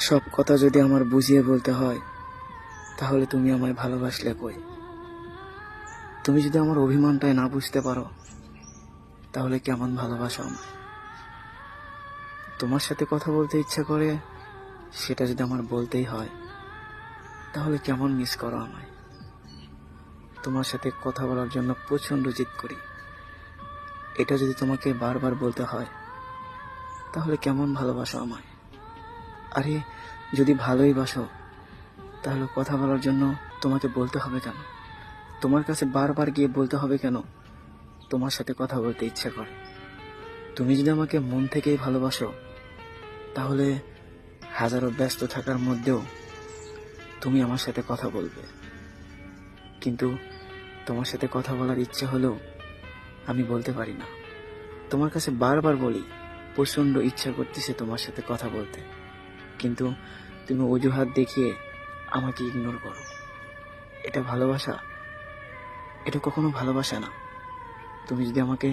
সব কথা যদি আমার বুঝিয়ে বলতে হয়, তাহলে তুমি আমায় ভালোবাসলে কই? তুমি যদি আমার অভিমানটাই না বুঝতে পারো, তাহলে কেমন ভালোবাসো আমায়? তোমার সাথে কথা বলতে ইচ্ছা করে, সেটা যদি আমার বলতেই হয়, তাহলে কেমন মিস করো আমায়? তোমার সাথে কথা বলার জন্য প্রচন্ড জিদ করি, এটা যদি তোমাকে বারবার বলতে হয়, তাহলে কেমন ভালোবাসো আমায়? আরে, যদি ভালোই বাসো, তাহলে কথা বলার জন্য তোমাকে বলতে হবে কেন? তোমার কাছে বারবার গিয়ে বলতে হবে কেন তোমার সাথে কথা বলতে ইচ্ছা করে? তুমি যদি আমাকে মন থেকেই ভালোবাসো, তাহলে হাজারো ব্যস্ত থাকার মধ্যেও তুমি আমার সাথে কথা বলবে। কিন্তু তোমার সাথে কথা বলার ইচ্ছে হলেও আমি বলতে পারি না। তোমার কাছে বারবার বলি, প্রচন্ড ইচ্ছা করতেছে তোমার সাথে কথা বলতে, কিন্তু তুমি অজুহাত দেখিয়ে আমাকে ইগনোর করো। এটা ভালোবাসা? এটা কখনো ভালোবাসা না। তুমি যদি আমাকে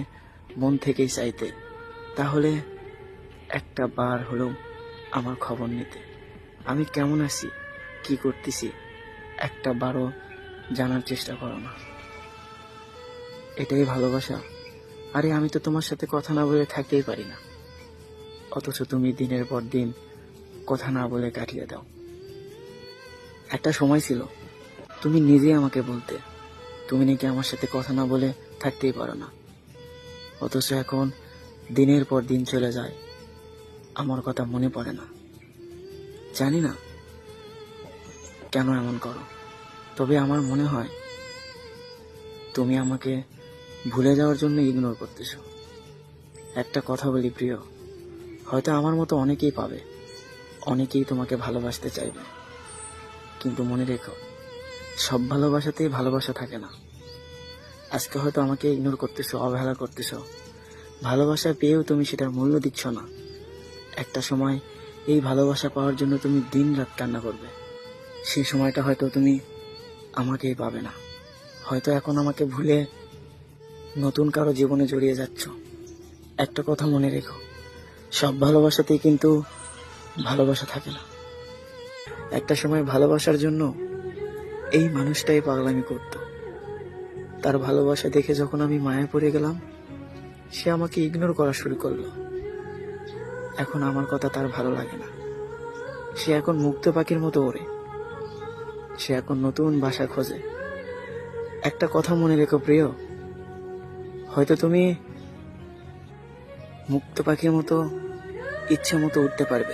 মন থেকেই চাইতে, তাহলে একটা বার হলেও আমার খবর নিতে। আমি কেমন আছি, কি করতেছি, একটা বারও জানার চেষ্টা করো না। এটাই ভালোবাসা? আরে, আমি তো তোমার সাথে কথা না বলে থাকতেই পারি না, অথচ তুমি দিনের পর দিন কথা না বলে কাটিয়ে দাও। একটা সময় ছিল তুমি নিজেই আমাকে বলতে তুমি নাকি আমার সাথে কথা না বলে থাকতেই পারো না, অথচ এখন দিনের পর দিন চলে যায়, আমার কথা মনে পড়ে না। জানি না কেন এমন করো, তবে আমার মনে হয় তুমি আমাকে ভুলে যাওয়ার জন্য ইগনোর করতেছো। একটা কথা বলি প্রিয়, হয়তো আমার মতো অনেকেই পাবে, অনেকেই তোমাকে ভালোবাসতে চাইবে, কিন্তু মনে রেখো, সব ভালোবাসাতেই ভালোবাসা থাকে না। আজকে হয়তো আমাকে ইগনোর করতেছো, অবহেলা করতেছো, ভালোবাসা পেয়েও তুমি সেটার মূল্য দিচ্ছ না। একটা সময় এই ভালোবাসা পাওয়ার জন্য তুমি দিন রাত কান্না করবে। সেই সময়টা হয়তো তুমি আমাকেই পাবে না। হয়তো এখন আমাকে ভুলে নতুন কারো জীবনে জড়িয়ে যাচ্ছ। একটা কথা মনে রেখো, সব ভালোবাসাতেই কিন্তু ভালোবাসা থাকে না। একটা সময় ভালোবাসার জন্য এই মানুষটাই পাগলামি করত। তার ভালোবাসা দেখে যখন আমি মায়া পড়ে গেলাম, সে আমাকে ইগনোর করা শুরু করলো। এখন আমার কথা তার ভালো লাগে না। সে এখন মুক্ত পাখির মতো ওড়ে। সে এখন নতুন বাসা খোঁজে। একটা কথা মনে রেখো প্রিয়, হয়তো তুমি মুক্ত পাখির মতো ইচ্ছে মতো উঠতে পারবে,